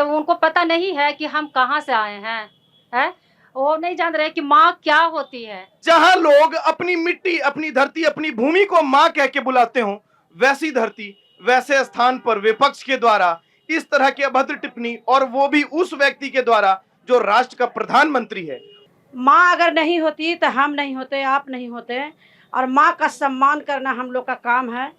तो उनको पता नहीं है कि हम कहाँ से आए हैं। वो नहीं जान रहे कि माँ क्या होती है। जहां लोग अपनी मिट्टी, अपनी धरती, अपनी भूमि को मां कह के बुलाते हो, वैसी धरती, वैसे स्थान पर विपक्ष के द्वारा इस तरह की अभद्र टिप्पणी, और वो भी उस व्यक्ति के द्वारा जो राष्ट्र का प्रधानमंत्री है। माँ अगर नहीं होती तो हम नहीं होते, आप नहीं होते, और माँ का सम्मान करना हम लोग का काम है।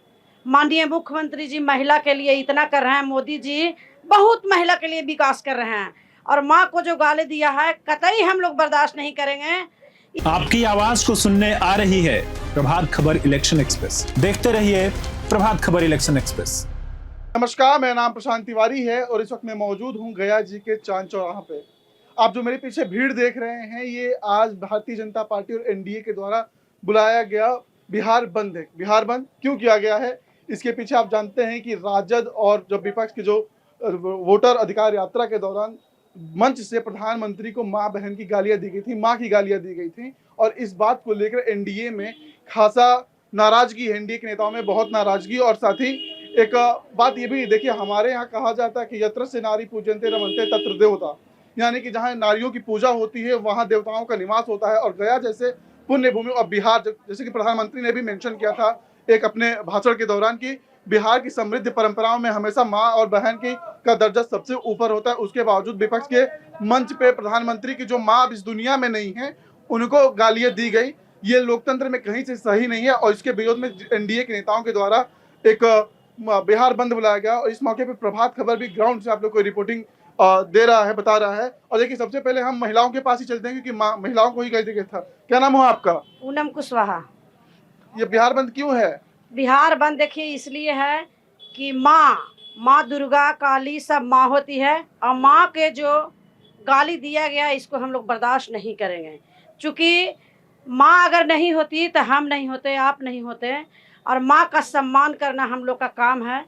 माननीय मुख्यमंत्री जी महिला के लिए इतना कर रहे हैं, मोदी जी बहुत महिला के लिए विकास कर रहे हैं, और माँ को जो गाली दिया है कतई हम लोग बर्दाश्त नहीं करेंगे। आपकी आवाज को सुनने आ रही है प्रभात खबर इलेक्शन एक्सप्रेस। देखते रहिए प्रभात खबर इलेक्शन एक्सप्रेस। नमस्कार, मेरा नाम प्रशांत तिवारी है और इस वक्त मैं मौजूद हूं गया जी के चांद चौराहा पे। आप जो मेरे पीछे भीड़ देख रहे हैं, ये आज भारतीय जनता पार्टी और एनडीए के द्वारा बुलाया गया बिहार बंद है। बिहार बंद क्यों किया गया है, इसके पीछे आप जानते हैं कि राजद और जो विपक्ष के जो वोटर अधिकार यात्रा के दौरान मंच से प्रधानमंत्री को माँ बहन की गालियां दी गई थी, माँ की गालियां दी गई थी, और इस बात को लेकर एनडीए में खासा नाराजगी है। एनडीए के नेताओं में बहुत नाराजगी, और साथ ही एक बात ये भी देखिए, हमारे यहाँ कहा जाता है कि यत्र से नारी पूजनते रमनते तत्र देवता, यानी कि जहाँ नारियों की पूजा होती है वहाँ देवताओं का निवास होता है। और गया जैसे पुण्य भूमि, और बिहार, जैसे कि प्रधानमंत्री ने भी मेंशन किया था एक अपने भाषण के दौरान कि बिहार की समृद्ध परंपराओं में हमेशा माँ और बहन की का दर्जा सबसे ऊपर होता है। उसके बावजूद विपक्ष के मंच पे प्रधानमंत्री की जो माँ अब इस दुनिया में नहीं है, उनको गालियां दी गई। ये लोकतंत्र में कहीं से सही नहीं है, और इसके विरोध में एनडीए के नेताओं के द्वारा एक बिहार बंद बुलाया गया। और इस मौके पर प्रभात खबर भी ग्राउंड से आप लोग को रिपोर्टिंग दे रहा है, बता रहा है। और देखिए, सबसे पहले हम महिलाओं के पास ही चलते हैं, क्योंकि महिलाओं को ही कह दिया था। क्या नाम हुआ आपका? पूनम कुशवाहा। ये बिहार बंद क्यों है? बिहार बंद देखिए इसलिए है कि माँ दुर्गा काली सब माँ होती है, और माँ के जो गाली दिया गया इसको हम लोग बर्दाश्त नहीं करेंगे। चूँकि माँ अगर नहीं होती तो हम नहीं होते, आप नहीं होते, और माँ का सम्मान करना हम लोग का काम है।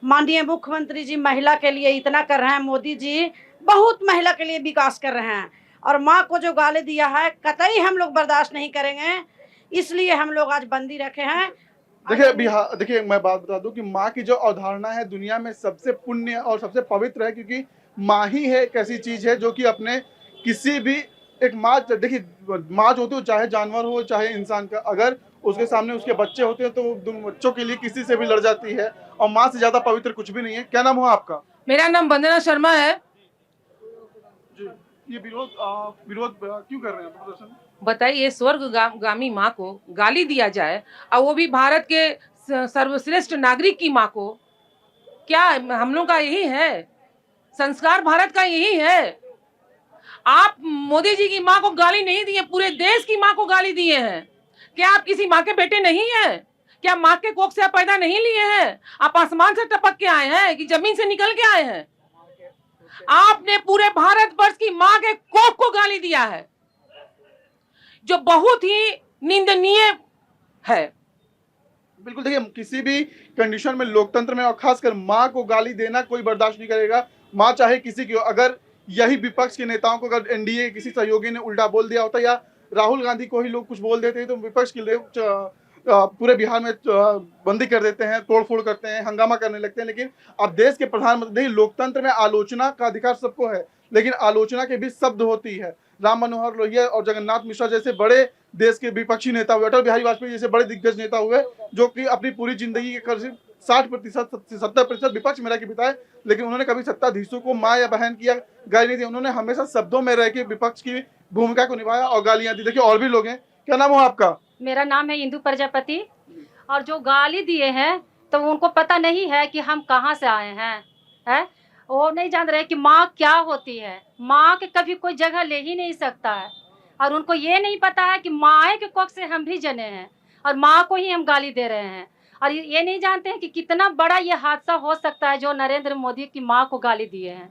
माननीय मुख्यमंत्री जी महिला के लिए इतना कर रहे हैं, मोदी जी बहुत महिला के लिए विकास कर रहे हैं, और माँ को जो गाली दिया है कतई हम लोग बर्दाश्त नहीं करेंगे, इसलिए हम लोग आज बंदी रखे हैं। देखिए मैं बात बता दूं कि माँ की जो अवधारणा है दुनिया में सबसे पुण्य और सबसे पवित्र है, क्योंकि माँ ही है एक ऐसी चीज है जो कि अपने किसी भी एक माँ, देखिए माँ जो होती है चाहे जानवर हो चाहे इंसान का, अगर उसके सामने उसके बच्चे होते हैं तो वो बच्चों के लिए किसी से भी लड़ जाती है, और माँ से ज्यादा पवित्र कुछ भी नहीं है। क्या नाम हुआ आपका? मेरा नाम वंदना शर्मा है। जी, ये विरोध क्यों कर रहे हैं प्रदर्शन? बताइए, स्वर्गगामी माँ को गाली दिया जाए, और वो भी भारत के सर्वश्रेष्ठ नागरिक की माँ को। क्या हम लोग का यही है संस्कार? भारत का यही है। आप मोदी जी की माँ को गाली नहीं दिए, पूरे देश की माँ को गाली दिए हैं। क्या आप किसी माँ के बेटे नहीं हैं? क्या माँ के कोख से आप पैदा नहीं लिए हैं? आप आसमान से टपक के आए हैं कि जमीन से निकल के आए हैं? आपने पूरे भारतवर्ष की माँ के कोख को गाली दिया है, जो बहुत ही निंदनीय है। बिल्कुल, देखिए किसी भी कंडीशन में लोकतंत्र में और खासकर माँ को गाली देना कोई बर्दाश्त नहीं करेगा, माँ चाहे किसी की हो। अगर यही विपक्ष के नेताओं को, अगर एनडीए किसी सहयोगी ने उल्टा बोल दिया होता या राहुल गांधी को ही लोग कुछ बोल देते हैं, तो विपक्ष के लोग पूरे बिहार में बंदी कर देते हैं, तोड़फोड़ करते हैं, हंगामा करने लगते हैं। लेकिन अब देश के प्रधानमंत्री, लोकतंत्र में आलोचना का अधिकार सबको है, लेकिन आलोचना के भी शब्द होती है। राम मनोहर लोहिया और जगन्नाथ मिश्रा जैसे बड़े देश के विपक्षी नेता हुए, अटल बिहारी वाजपेयी जैसे बड़े दिग्गज नेता हुए, जो कि अपनी पूरी जिंदगी के करीब 60% 70% विपक्ष में रह के बिताए, लेकिन उन्होंने कभी सत्ताधीशों को माँ या बहन की गाली नहीं दी। उन्होंने हमेशा शब्दों में रह के विपक्ष की भूमिका को निभाया और गालियां दी। देखिए और भी लोग हैं। क्या नाम हुआ आपका? मेरा नाम है इंदु प्रजापति। और जो गाली दिए हैं तो उनको पता नहीं है कि हम कहाँ से आए हैं। वो नहीं जान रहे कि माँ क्या होती है। माँ के कभी कोई जगह ले ही नहीं सकता है, और उनको ये नहीं पता है कि माँ के कोख से हम भी जने हैं, और माँ को ही हम गाली दे रहे हैं। और ये नहीं जानते हैं कि कितना बड़ा ये हादसा हो सकता है जो नरेंद्र मोदी की माँ को गाली दिए हैं।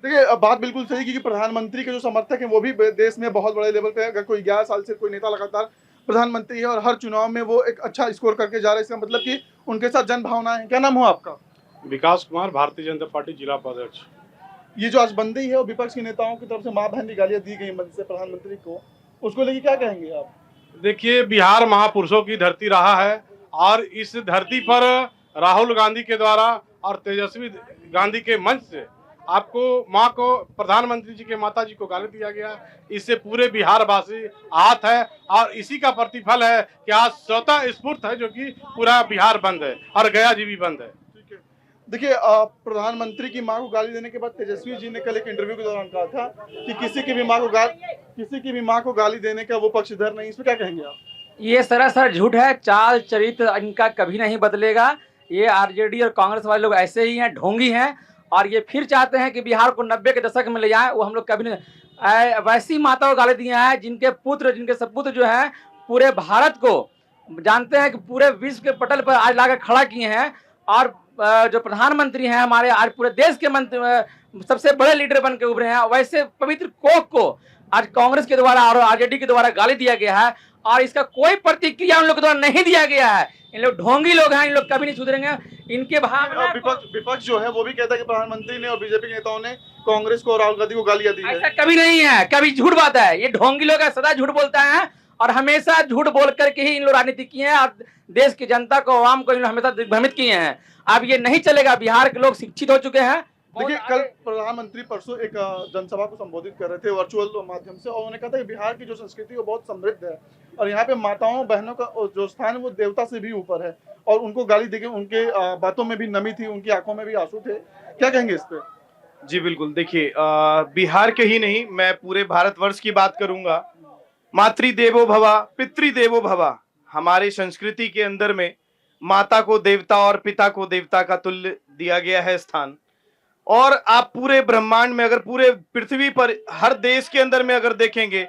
देखिए अब बात बिल्कुल सही, क्योंकि प्रधानमंत्री के जो समर्थक हैं वो भी देश में बहुत बड़े लेवल पे है। अगर कोई 11 साल से कोई नेता लगातार प्रधानमंत्री है और हर चुनाव में वो एक अच्छा स्कोर करके जा रहा है, इसका मतलब कि उनके साथ जन भावना है। क्या नाम हुआ आपका? विकास कुमार, भारतीय जनता पार्टी जिला उपाध्यक्ष। ये जो आज बंदी है वो विपक्ष के नेताओं की तरफ से माँ बहन की गालियां दी गई मंच से प्रधानमंत्री को, उसको लेके क्या कहेंगे आप? देखिए, बिहार महापुरुषों की धरती रहा है, और इस धरती पर राहुल गांधी के द्वारा और तेजस्वी गांधी के मंच से आपको माँ को, प्रधानमंत्री जी के माता जी को गाली दिया गया, इससे पूरे बिहार वासी आहत है और इसी का प्रतिफल है कि आज स्वतः स्फूर्त है जो कि पूरा बिहार बंद है और गया जी भी बंद है। देखिए प्रधानमंत्री की मां को गाली देने के बाद तेजस्वी जी ने कल एक इंटरव्यू के दौरान कहा था कि किसी की भी मां को गाली देने का वो पक्षधर नहीं। इसमें क्या कहेंगे आप? ये सरासर झूठ है। चाल चरित्र इनका कभी नहीं बदलेगा। ये आरजेडी और कांग्रेस वाले लोग ऐसे ही हैं, ढोंगी हैं, और ये फिर चाहते हैं कि बिहार को 90 के दशक में ले जाएं। वो हम लोग कभी नहीं। वैसी माता को गाली दिए हैं जिनके सपुत्र जो हैं पूरे भारत को जानते हैं कि पूरे विश्व के पटल पर आज लाकर खड़ा किए हैं। और जो प्रधानमंत्री हैं हमारे, आज पूरे देश के मंत्री सबसे बड़े लीडर बन के उभरे हैं। वैसे पवित्र कोख को आज कांग्रेस के द्वारा और आरजेडी के द्वारा गाली दिया गया है और इसका कोई प्रतिक्रिया उन लोग के द्वारा नहीं दिया गया है। इन लोग ढोंगी लोग हैं, इन लोग कभी नहीं सुधरेंगे। इनके भावना विपक्ष जो है वो भी कहता है कि प्रधानमंत्री ने और बीजेपी के नेताओं ने कांग्रेस को और राहुल गांधी को गालियां दी है। ऐसा कभी नहीं है, कभी झूठ बात है। ये ढोंगी लोग सदा झूठ बोलता है और हमेशा झूठ बोल करके ही इन लोग राजनीति किए हैं और देश की जनता को, आवाम को इन लोग हमेशा दिग्भ्रमित किए हैं। अब ये नहीं चलेगा। बिहार के लोग शिक्षित हो चुके हैं। देखिए कल प्रधानमंत्री परसों एक जनसभा को संबोधित कर रहे थे वर्चुअल माध्यम से, और उन्होंने कहा था कि बिहार की जो संस्कृति वो बहुत समृद्ध है और यहाँ पे माताओं बहनों का जो स्थान है वो देवता से भी ऊपर है। और उनको गाली देके उनके बातों में भी नमी थी, उनकी आंखों में भी आंसू थे। क्या कहेंगे इस पे? जी बिल्कुल, देखिए बिहार के ही नहीं, मैं पूरे भारतवर्ष की बात करूंगा। मातृदेवो भवा पितृदेवो भवा, हमारे संस्कृति के अंदर में माता को देवता और पिता को देवता का तुल्य दिया गया है स्थान। और आप पूरे ब्रह्मांड में, अगर पूरे पृथ्वी पर हर देश के अंदर में अगर देखेंगे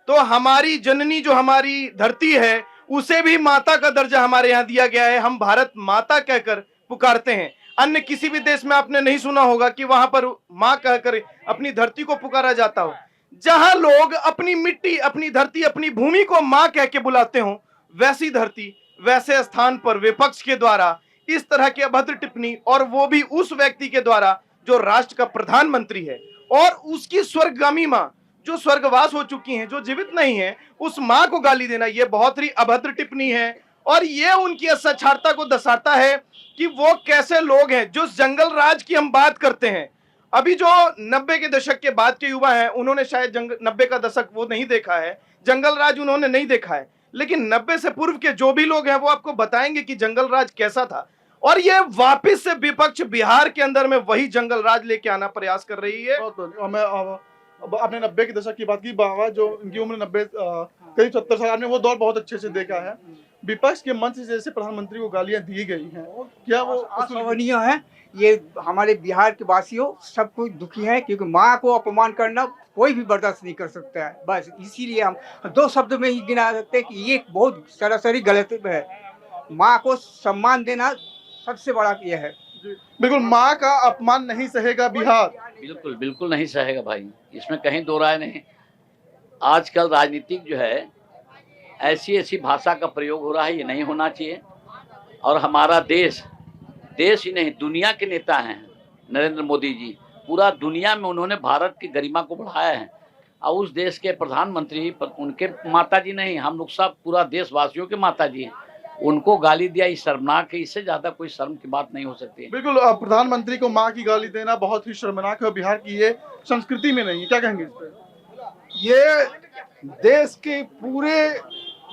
तो हमारी जननी जो हमारी धरती है उसे भी माता का दर्जा हमारे यहाँ दिया गया है। हम भारत माता कहकर पुकारते हैं। अन्य किसी भी देश में आपने नहीं सुना होगा कि वहां पर माँ कहकर अपनी धरती को पुकारा जाता हो। जहां लोग अपनी मिट्टी, अपनी धरती, अपनी भूमि को माँ कह के बुलाते हो, वैसी धरती, वैसे स्थान पर विपक्ष के द्वारा इस तरह की अभद्र टिप्पणी, और वो भी उस व्यक्ति के द्वारा जो राष्ट्र का प्रधानमंत्री है और उसकी स्वर्गगामी मां जो स्वर्गवास हो चुकी हैं, जो जीवित नहीं है, उस मां को गाली देना, यह बहुत ही अभद्र टिप्पणी है। और ये उनकी असाक्षरता को दर्शाता है कि वो कैसे लोग हैं। जो जंगल राज की हम बात करते हैं, अभी जो 90 के दशक के बाद के युवा हैं, उन्होंने शायद 90 का दशक वो नहीं देखा है, जंगल राज उन्होंने नहीं देखा है, लेकिन 90 से पूर्व के जो भी लोग हैं वो आपको बताएंगे कि जंगल राज कैसा था। और ये वापस से विपक्ष बिहार के अंदर में वही जंगल राज लेके आना प्रयास कर रही है। आपने 90 के दशक की बात की, बाबा जो इनकी उम्र 90 करीब 70 साल, आपने वो दौर बहुत अच्छे से देखा है। विपक्ष के मंच से जैसे प्रधानमंत्री को गालियां दी गई हैं, क्या वो असहनीय है? ये हमारे बिहार के वासियों सब कुछ दुखी है, क्योंकि माँ को अपमान करना कोई भी बर्दाश्त नहीं कर सकता है। बस इसीलिए हम 2 शब्द में ही गिना सकते हैं कि ये बहुत सरासरी गलत है। माँ को सम्मान देना सबसे बड़ा ये है। बिल्कुल, माँ का अपमान नहीं सहेगा बिहार। बिल्कुल बिल्कुल नहीं सहेगा भाई, इसमें कहीं दो राय नहीं। आजकल राजनीतिक जो है ऐसी ऐसी भाषा का प्रयोग हो रहा है, ये नहीं होना चाहिए। और हमारा देश ही नहीं, दुनिया के नेता हैं नरेंद्र मोदी जी, पूरा दुनिया में उन्होंने भारत की गरिमा को बढ़ाया है। और उस देश के प्रधानमंत्री उनके माता जी नहीं, हम लोग सब पूरा देशवासियों के माता जी हैं, उनको गाली दिया, इस शर्मनाक है। इससे ज्यादा कोई शर्म की बात नहीं हो सकती। बिल्कुल, प्रधानमंत्री को माँ की गाली देना बहुत ही शर्मनाक है, बिहार की ये संस्कृति में नहीं। क्या कहेंगे इस पे? ये देश के पूरे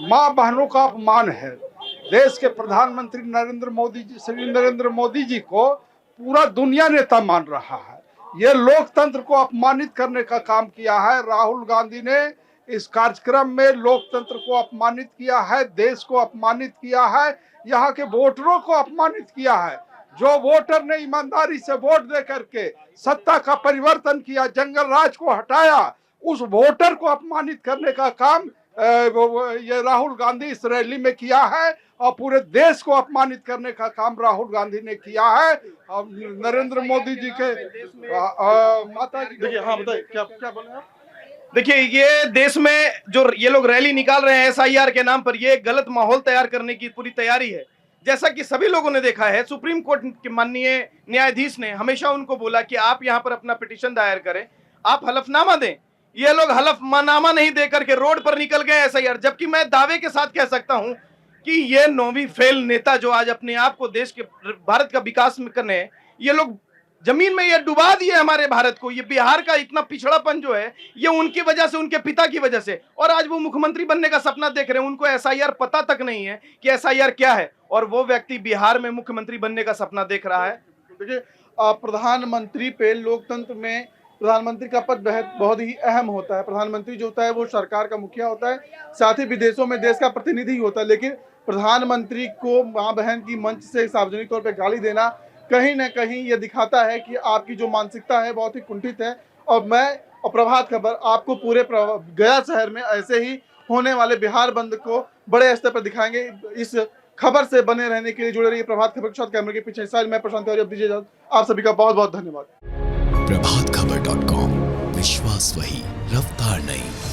माँ बहनों का अपमान है। देश के प्रधानमंत्री श्री नरेंद्र मोदी जी को पूरा दुनिया नेता मान रहा है। ये लोकतंत्र को अपमानित करने का काम किया है। राहुल गांधी ने इस कार्यक्रम में लोकतंत्र को अपमानित किया है, देश को अपमानित किया है, यहाँ के वोटरों को अपमानित किया है। जो वोटर ने ईमानदारी से वोट दे करके सत्ता का परिवर्तन किया, जंगल राज को हटाया, उस वोटर को अपमानित करने का काम ये राहुल गांधी इस रैली में किया है। और पूरे देश को अपमानित करने का काम राहुल गांधी ने किया है। और नरेंद्र मोदी जी के माता जी, देखिए, हाँ बताइए, क्या बोले आप? देखिए, ये देश में जो ये लोग रैली निकाल रहे हैं SIR के नाम पर, ये एक गलत माहौल तैयार करने की पूरी तैयारी है। जैसा कि सभी लोगों ने देखा है, सुप्रीम कोर्ट के माननीय न्यायाधीश ने हमेशा उनको बोला कि आप यहाँ पर अपना पिटीशन दायर करें, आप हलफनामा दें। ये लोग हलफनामा नहीं दे करके रोड पर निकल गए SIR। जबकि मैं दावे के साथ कह सकता हूं कि ये 9वीं फेल नेता जो आज अपने आप को देश के, भारत का विकास में करने हैं, ये लोग जमीन में ये डुबा दिए हमारे भारत को। ये बिहार का इतना पिछड़ापन जो है ये उनकी वजह से, उनके पिता की वजह से। और आज वो मुख्यमंत्री बनने का सपना देख रहे हैं, उनको एसआईआर पता तक नहीं है कि एसआईआर क्या है, और वो व्यक्ति बिहार में मुख्यमंत्री बनने का सपना देख रहा है। देखिए प्रधानमंत्री पे लोकतंत्र में प्रधानमंत्री का पद बहुत ही अहम होता है। प्रधानमंत्री जो होता है वो सरकार का मुखिया होता है, साथ ही विदेशों में देश का प्रतिनिधि होता है। लेकिन प्रधानमंत्री को मां बहन की मंच से सार्वजनिक तौर पे गाली देना कहीं ना कहीं ये दिखाता है कि आपकी जो मानसिकता है बहुत ही कुंठित है। और मैं और प्रभात खबर आपको पूरे गया शहर में ऐसे ही होने वाले बिहार बंद को बड़े स्तर पर दिखाएंगे। इस खबर से बने रहने के लिए जुड़े रहिए प्रभात खबर के साथ। कैमरे के पीछे साल मैं प्रशांत तिवारी, अब दीजिए इजाजत। आप सभी का बहुत बहुत धन्यवाद। प्रभात खबर.com, विश्वास वही, रफ्तार नहीं।